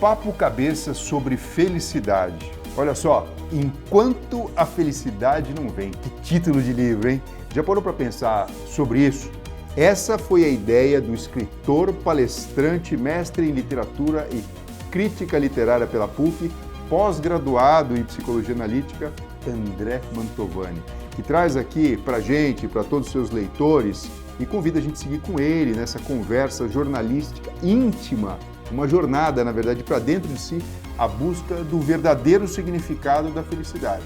papo cabeça sobre felicidade. Olha só, Enquanto a Felicidade Não Vem. Que título de livro, hein? Já parou para pensar sobre isso? Essa foi a ideia do escritor, palestrante, mestre em literatura e crítica literária pela PUC, pós-graduado em psicologia analítica, André Mantovani, que traz aqui para gente, para todos os seus leitores, e convida a gente a seguir com ele nessa conversa jornalística íntima, uma jornada, na verdade, para dentro de si, a busca do verdadeiro significado da felicidade.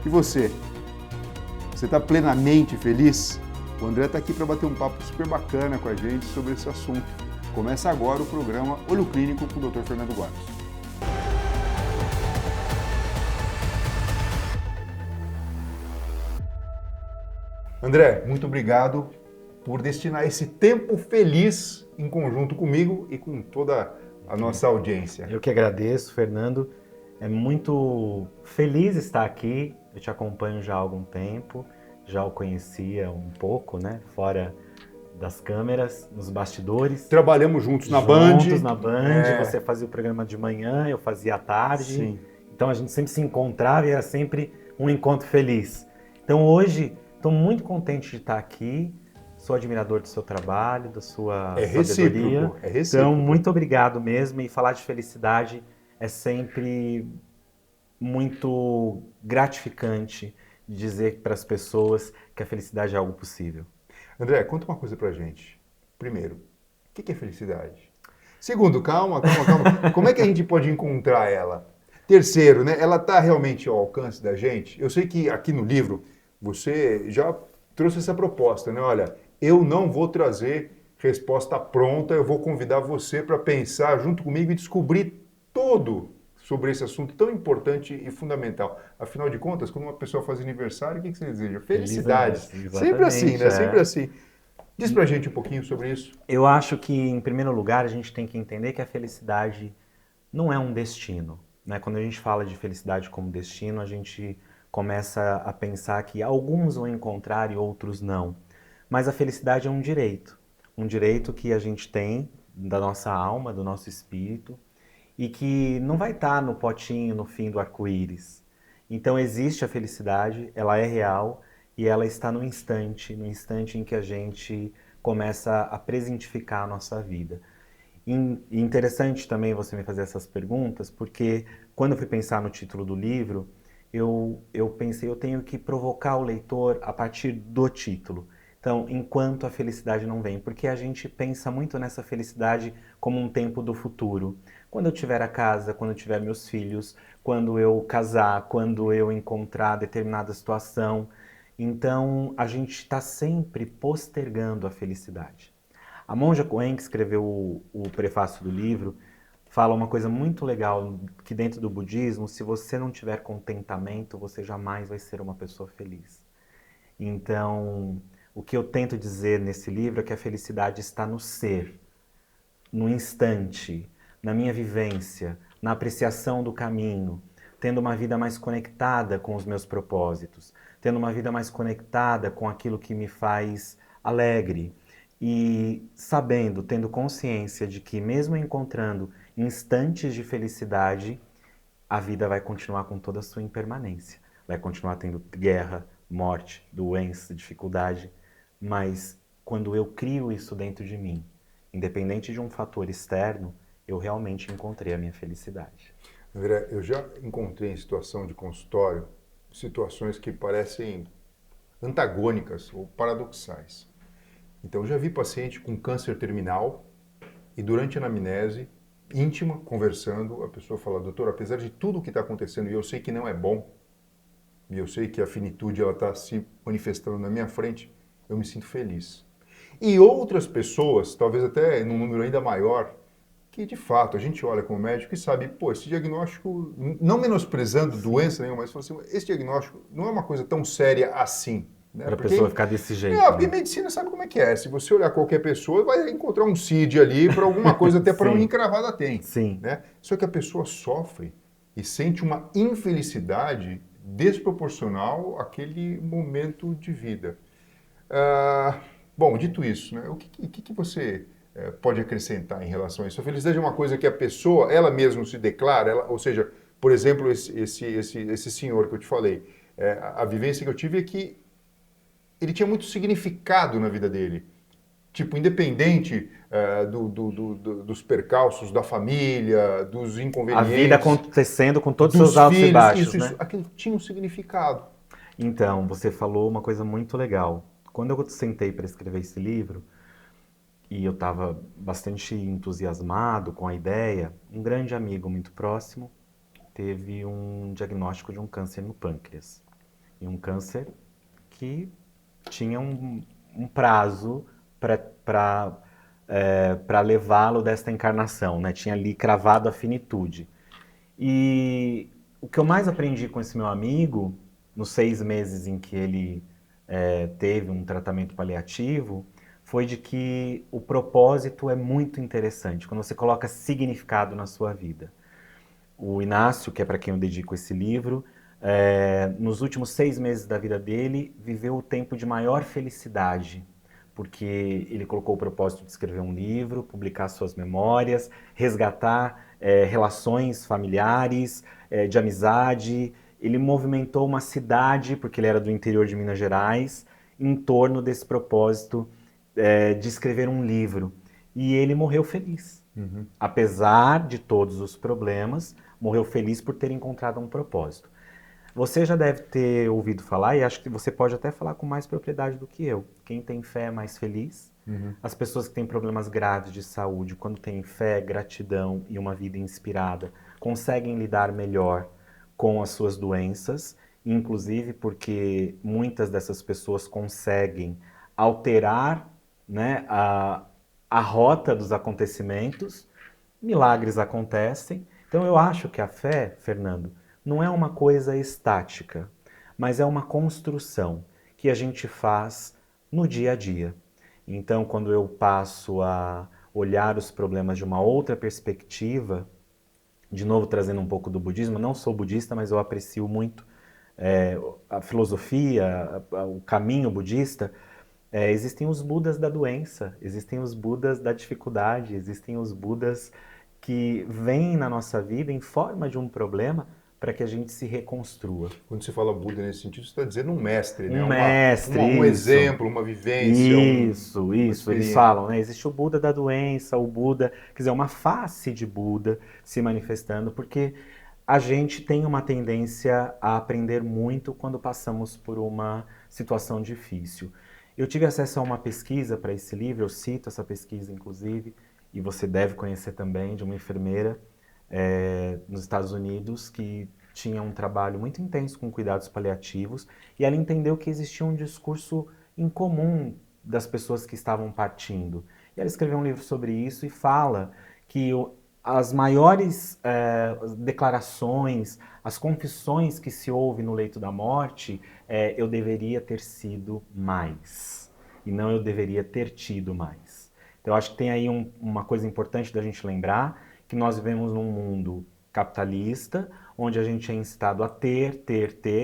E você? Você está plenamente feliz? O André está aqui para bater um papo super bacana com a gente sobre esse assunto. Começa agora o programa Olho Clínico com o Dr. Fernando Guardos. André, muito obrigado por destinar esse tempo feliz em conjunto comigo e com toda a nossa audiência. Eu que agradeço, Fernando. É muito feliz estar aqui. Eu te acompanho já há algum tempo, já o conhecia um pouco, né? Fora das câmeras, nos bastidores. Trabalhamos juntos na Band. Juntos na Band. Você fazia o programa de manhã, eu fazia à tarde. Sim. Então a gente sempre se encontrava e era sempre um encontro feliz. Então hoje estou muito contente de estar aqui. Sou admirador do seu trabalho, da sua sabedoria. É recíproco. Então, muito obrigado mesmo. E falar de felicidade é sempre muito gratificante dizer para as pessoas que a felicidade é algo possível. André, conta uma coisa pra gente. Primeiro, o que é felicidade? Segundo, calma. Como é que a gente pode encontrar ela? Terceiro, né? Ela está realmente ao alcance da gente? Eu sei que aqui no livro você já trouxe essa proposta, né? Olha, eu não vou trazer resposta pronta, eu vou convidar você para pensar junto comigo e descobrir tudo sobre esse assunto tão importante e fundamental. Afinal de contas, quando uma pessoa faz aniversário, o que você deseja? Felicidade. Sempre assim, né? Sempre assim. Diz pra gente um pouquinho sobre isso. Eu acho que, em primeiro lugar, a gente tem que entender que a felicidade não é um destino, né? Quando a gente fala de felicidade como destino, a gente começa a pensar que alguns vão encontrar e outros não. Mas a felicidade é um direito que a gente tem da nossa alma, do nosso espírito, e que não vai estar no potinho no fim do arco-íris. Então existe a felicidade, ela é real e ela está no instante em que a gente começa a presentificar a nossa vida. E interessante também você me fazer essas perguntas, porque quando eu fui pensar no título do livro, eu pensei, eu tenho que provocar o leitor a partir do título. Então, enquanto a felicidade não vem, porque a gente pensa muito nessa felicidade como um tempo do futuro. Quando eu tiver a casa, quando eu tiver meus filhos, quando eu casar, quando eu encontrar determinada situação. Então, a gente está sempre postergando a felicidade. A monja Coen, que escreveu o prefácio do livro, fala uma coisa muito legal, que dentro do budismo, se você não tiver contentamento, você jamais vai ser uma pessoa feliz. Então, o que eu tento dizer nesse livro é que a felicidade está no ser, no instante, na minha vivência, na apreciação do caminho, tendo uma vida mais conectada com os meus propósitos, tendo uma vida mais conectada com aquilo que me faz alegre e sabendo, tendo consciência de que mesmo encontrando instantes de felicidade, a vida vai continuar com toda a sua impermanência. Vai continuar tendo guerra, morte, doença, dificuldade, mas quando eu crio isso dentro de mim, independente de um fator externo, eu realmente encontrei a minha felicidade. André, eu já encontrei em situação de consultório situações que parecem antagônicas ou paradoxais. Então, eu já vi paciente com câncer terminal e durante a anamnese íntima, conversando, a pessoa fala, doutor, apesar de tudo o que está acontecendo, e eu sei que não é bom, e eu sei que a finitude está se manifestando na minha frente, eu me sinto feliz. E outras pessoas, talvez até num número ainda maior, que de fato a gente olha como médico e sabe, pô, esse diagnóstico, não menosprezando doença nenhuma, mas assim, esse diagnóstico não é uma coisa tão séria assim. Né? Para a pessoa ficar desse jeito. Porque medicina sabe como é que é. Se você olhar qualquer pessoa, vai encontrar um CID ali para alguma coisa, até para uma encravada tem. Sim. Né? Só que a pessoa sofre e sente uma infelicidade desproporcional àquele momento de vida. Bom, dito isso, né, o que você pode acrescentar em relação a isso? A felicidade é uma coisa que a pessoa, ela mesma se declara, ou seja, por exemplo, esse senhor que eu te falei, a vivência que eu tive é que ele tinha muito significado na vida dele. Tipo, independente dos percalços da família, dos inconvenientes. A vida acontecendo com todos os seus altos filhos, e baixos, né? Aquilo tinha um significado. Então, você falou uma coisa muito legal. Quando eu sentei para escrever esse livro, e eu estava bastante entusiasmado com a ideia, um grande amigo muito próximo teve um diagnóstico de um câncer no pâncreas. E um câncer que tinha um prazo para levá-lo desta encarnação, né? Tinha ali cravado a finitude. E o que eu mais aprendi com esse meu amigo, nos 6 meses em que ele teve um tratamento paliativo, foi de que o propósito é muito interessante, quando você coloca significado na sua vida. O Inácio, que é para quem eu dedico esse livro, nos últimos 6 meses da vida dele, viveu o tempo de maior felicidade, porque ele colocou o propósito de escrever um livro, publicar suas memórias, resgatar relações familiares, de amizade. Ele movimentou uma cidade, porque ele era do interior de Minas Gerais, em torno desse propósito de escrever um livro. E ele morreu feliz. Uhum. Apesar de todos os problemas, morreu feliz por ter encontrado um propósito. Você já deve ter ouvido falar, e acho que você pode até falar com mais propriedade do que eu. Quem tem fé é mais feliz. Uhum. As pessoas que têm problemas graves de saúde, quando têm fé, gratidão e uma vida inspirada, conseguem lidar melhor com as suas doenças, inclusive porque muitas dessas pessoas conseguem alterar, né, a rota dos acontecimentos, milagres acontecem. Então eu acho que a fé, Fernando, não é uma coisa estática, mas é uma construção que a gente faz no dia a dia. Então, quando eu passo a olhar os problemas de uma outra perspectiva, de novo trazendo um pouco do budismo, não sou budista, mas eu aprecio muito a filosofia, o caminho budista. Existem os Budas da doença, existem os Budas da dificuldade, existem os Budas que vêm na nossa vida em forma de um problema para que a gente se reconstrua. Quando você fala Buda nesse sentido, você está dizendo um mestre, né? Um mestre, um exemplo, uma vivência. Isso. Eles falam, né? Existe o Buda da doença, o Buda, quer dizer, uma face de Buda se manifestando, porque a gente tem uma tendência a aprender muito quando passamos por uma situação difícil. Eu tive acesso a uma pesquisa para esse livro, eu cito essa pesquisa, inclusive, e você deve conhecer também, de uma enfermeira nos Estados Unidos que tinha um trabalho muito intenso com cuidados paliativos, e ela entendeu que existia um discurso incomum das pessoas que estavam partindo. E ela escreveu um livro sobre isso e fala que as maiores declarações, as confissões que se ouve no leito da morte, eu deveria ter sido mais, e não eu deveria ter tido mais. Então eu acho que tem aí uma coisa importante da gente lembrar, que nós vivemos num mundo capitalista, onde a gente é incitado a ter.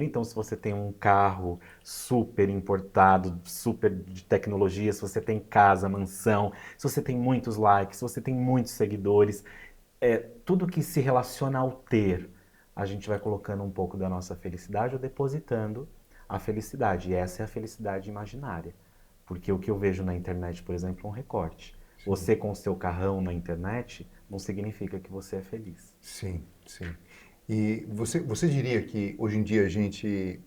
Então, se você tem um carro super importado, super de tecnologia, se você tem casa, mansão, se você tem muitos likes, se você tem muitos seguidores, tudo que se relaciona ao ter, a gente vai colocando um pouco da nossa felicidade ou depositando a felicidade. E essa é a felicidade imaginária. Porque o que eu vejo na internet, por exemplo, é um recorte. Sim. Você com o seu carrão na internet não significa que você é feliz. Sim. E você diria que hoje em dia a gente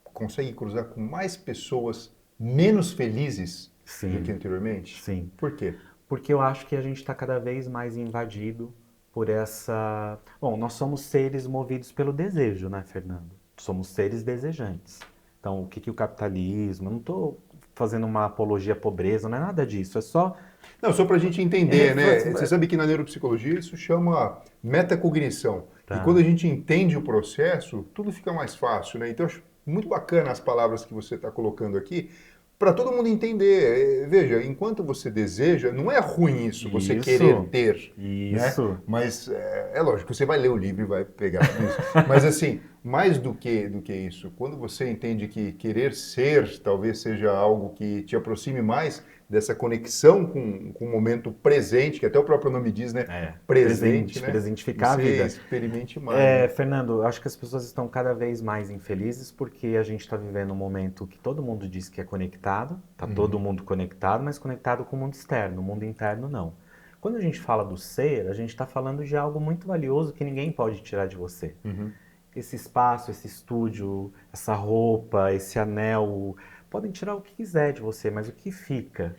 consegue cruzar com mais pessoas menos felizes do que anteriormente? Sim. Por quê? Porque eu acho que a gente está cada vez mais invadido por essa... Bom, nós somos seres movidos pelo desejo, né, Fernando? Somos seres desejantes. Então, o que o capitalismo... Eu não estou fazendo uma apologia à pobreza, não é nada disso, é só... Não, só para a gente entender, né? Você sabe que na neuropsicologia isso chama metacognição. Tá. E quando a gente entende o processo, tudo fica mais fácil, né? Então, eu acho muito bacana as palavras que você está colocando aqui, para todo mundo entender. Veja, enquanto você deseja, não é ruim isso, você querer ter. Isso. Né? Mas é lógico, você vai ler o livro e vai pegar isso. Mas assim, mais do que isso, quando você entende que querer ser talvez seja algo que te aproxime mais dessa conexão com o momento presente, que até o próprio nome diz, né? Presente, né? presentificar a Você vida. experimente mais, né? Fernando, eu acho que as pessoas estão cada vez mais infelizes porque a gente está vivendo um momento que todo mundo diz que é conectado, tá todo mundo conectado, mas conectado com o mundo externo, o mundo interno não. Quando a gente fala do ser, a gente está falando de algo muito valioso que ninguém pode tirar de você. Uhum. Esse espaço, esse estúdio, essa roupa, esse anel, podem tirar o que quiser de você, mas o que fica?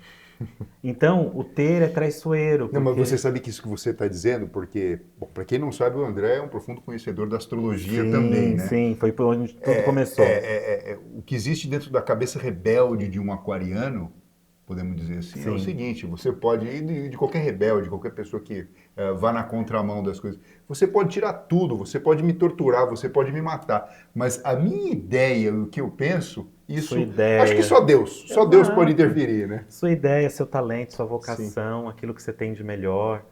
Então, o ter é traiçoeiro, Não, mas você porque sabe que isso que você está dizendo, porque, bom, para quem não sabe, o André é um profundo conhecedor da astrologia também, sim, né? sim, foi por onde tudo começou. O que existe dentro da cabeça rebelde de um aquariano, podemos dizer assim, é o Sim, seguinte: você pode ir de qualquer rebelde, qualquer pessoa que vá na contramão das coisas, você pode tirar tudo, você pode me torturar, você pode me matar, mas a minha ideia, o que eu penso, sua isso, acho que ideia. só Deus pode Exato. interferir, né? Sua ideia, seu talento, sua Sim. vocação, aquilo que você tem de melhor,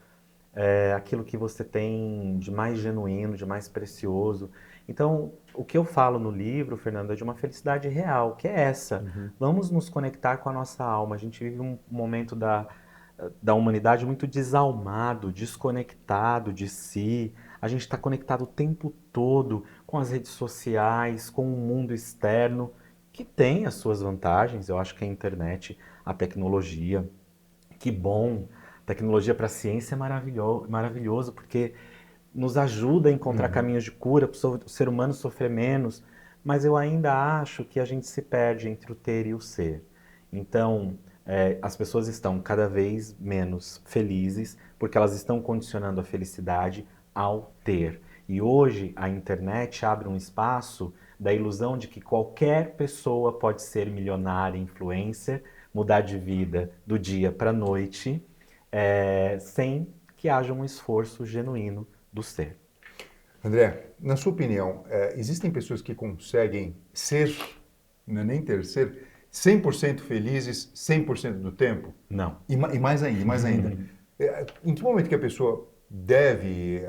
aquilo que você tem de mais genuíno, de mais precioso. Então, o que eu falo no livro, Fernando, é de uma felicidade real, que é essa. Vamos nos conectar com a nossa alma. A gente vive um momento da humanidade muito desalmado, desconectado de si. A gente está conectado o tempo todo com as redes sociais, com o mundo externo, que tem as suas vantagens. Eu acho que a internet, a tecnologia, que bom. Tecnologia para a ciência é maravilhoso, porque nos ajuda a encontrar Uhum. caminhos de cura para o ser humano sofrer menos, mas eu ainda acho que a gente se perde entre o ter e o ser. Então, as pessoas estão cada vez menos felizes porque elas estão condicionando a felicidade ao ter. E hoje a internet abre um espaço da ilusão de que qualquer pessoa pode ser milionária, influencer, mudar de vida do dia para a noite, sem que haja um esforço genuíno do ser. André, na sua opinião, existem pessoas que conseguem ser, não é nem ter, ser 100% felizes 100% do tempo? Não. E mais ainda, e mais ainda. Em que momento que a pessoa deve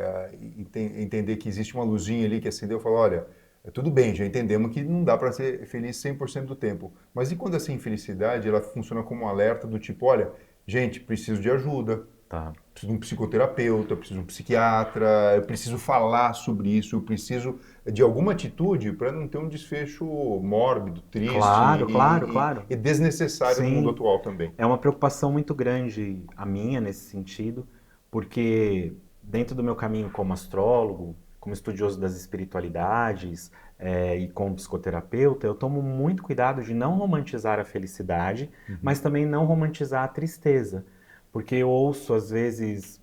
entender que existe uma luzinha ali que acendeu e falou, olha, tudo bem, já entendemos que não dá para ser feliz 100% do tempo. Mas e quando essa infelicidade ela funciona como um alerta do tipo, olha, gente, preciso de ajuda, Tá. preciso de um psicoterapeuta, eu preciso de um psiquiatra, eu preciso falar sobre isso, eu preciso de alguma atitude para não ter um desfecho mórbido, triste Claro, claro, claro. e desnecessário no mundo Sim, atual também. é uma preocupação muito grande a minha nesse sentido, porque dentro do meu caminho como astrólogo, como estudioso das espiritualidades, e como psicoterapeuta, eu tomo muito cuidado de não romantizar a felicidade, mas também não romantizar a tristeza, porque eu ouço às vezes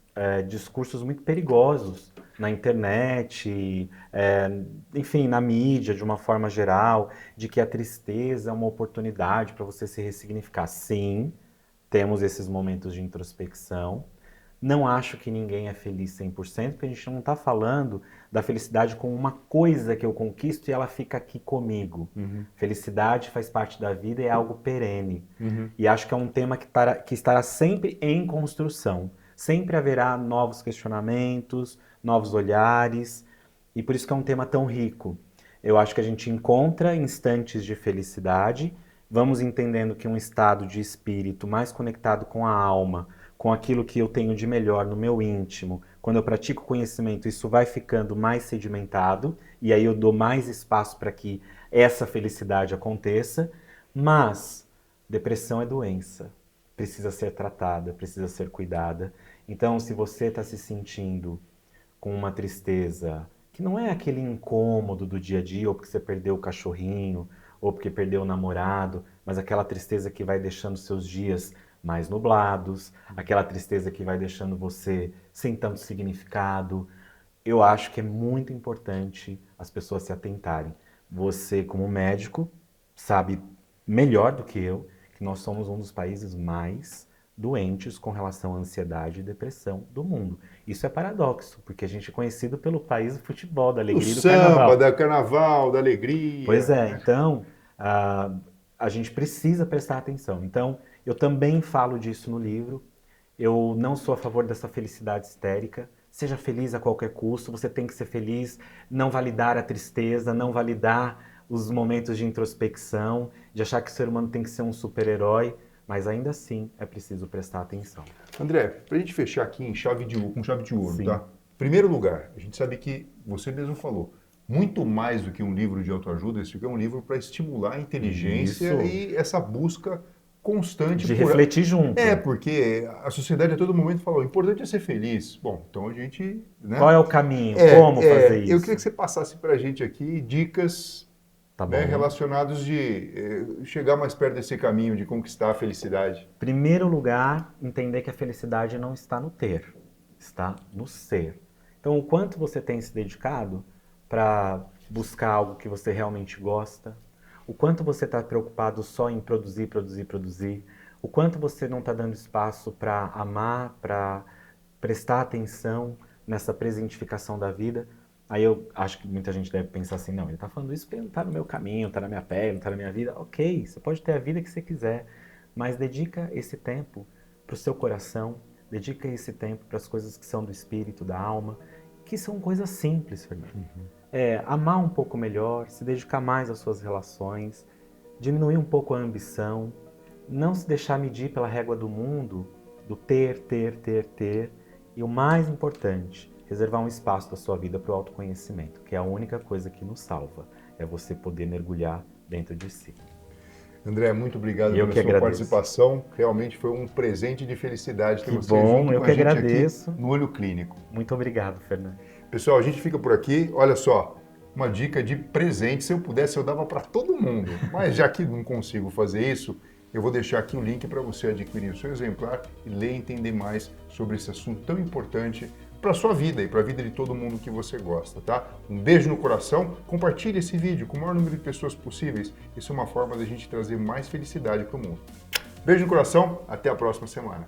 discursos muito perigosos na internet, enfim, na mídia de uma forma geral, de que a tristeza é uma oportunidade para você se ressignificar. Sim, temos esses momentos de introspecção. Não acho que ninguém é feliz 100%, porque a gente não está falando da felicidade como uma coisa que eu conquisto e ela fica aqui comigo. Felicidade faz parte da vida e é algo perene. E acho que é um tema que estará sempre em construção. Sempre haverá novos questionamentos, novos olhares, e por isso que é um tema tão rico. Eu acho que a gente encontra instantes de felicidade, vamos entendendo que um estado de espírito mais conectado com a alma, com aquilo que eu tenho de melhor no meu íntimo, quando eu pratico conhecimento, isso vai ficando mais sedimentado, e aí eu dou mais espaço para que essa felicidade aconteça, mas depressão é doença, precisa ser tratada, precisa ser cuidada. Então, se você está se sentindo com uma tristeza que não é aquele incômodo do dia a dia, ou porque você perdeu o cachorrinho, ou porque perdeu o namorado, mas aquela tristeza que vai deixando seus dias mais nublados, aquela tristeza que vai deixando você sem tanto significado. Eu acho que é muito importante as pessoas se atentarem. Você, como médico, sabe melhor do que eu que nós somos um dos países mais doentes com relação à ansiedade e depressão do mundo. Isso é paradoxo, porque a gente é conhecido pelo país do futebol, da Do alegria e do samba, carnaval. da carnaval, da Pois alegria, é, né? então a gente precisa prestar atenção. Então, eu também falo disso no livro. Eu não sou a favor dessa felicidade histérica. seja feliz a qualquer custo, você tem que ser feliz, não validar a tristeza, não validar os momentos de introspecção, de achar que o ser humano tem que ser um super-herói, mas ainda assim é preciso prestar atenção. André, para a gente fechar aqui com chave de ouro, Sim. tá? Primeiro lugar, a gente sabe que você mesmo falou, muito mais do que um livro de autoajuda, esse aqui é um livro para estimular a inteligência Isso. e essa busca constante De refletir junto. Porque a sociedade a todo momento fala, o importante é ser feliz. Bom, então a gente... Né? Qual é o caminho? Como fazer isso? Eu queria que você passasse para a gente aqui dicas relacionadas de chegar mais perto desse caminho, de conquistar a felicidade. Primeiro lugar, entender que a felicidade não está no ter, está no ser. Então, o quanto você tem se dedicado para buscar algo que você realmente gosta, o quanto você está preocupado só em produzir, o quanto você não está dando espaço para amar, para prestar atenção nessa presentificação da vida. Aí eu acho que muita gente deve pensar assim, não, ele está falando isso porque não está no meu caminho, não está na minha pele, não está na minha vida. Ok, você pode ter a vida que você quiser, mas dedica esse tempo para o seu coração, dedica esse tempo para as coisas que são do espírito, da alma, que são coisas simples, Fernando. Amar um pouco melhor, se dedicar mais às suas relações, diminuir um pouco a ambição, não se deixar medir pela régua do mundo, do ter, e o mais importante, reservar um espaço da sua vida para o autoconhecimento, que é a única coisa que nos salva, é você poder mergulhar dentro de si. André, muito obrigado pela sua participação. Realmente foi um presente de felicidade ter você junto com a gente aqui no Olho Clínico. Muito obrigado, Fernando. Pessoal, a gente fica por aqui. Olha só, uma dica de presente. Se eu pudesse, eu dava para todo mundo. Mas já que não consigo fazer isso, eu vou deixar aqui o link para você adquirir o seu exemplar e ler e entender mais sobre esse assunto tão importante para a sua vida e para a vida de todo mundo que você gosta, tá? Um beijo no coração, compartilhe esse vídeo com o maior número de pessoas possíveis. Isso é uma forma da gente trazer mais felicidade para o mundo. Beijo no coração, até a próxima semana.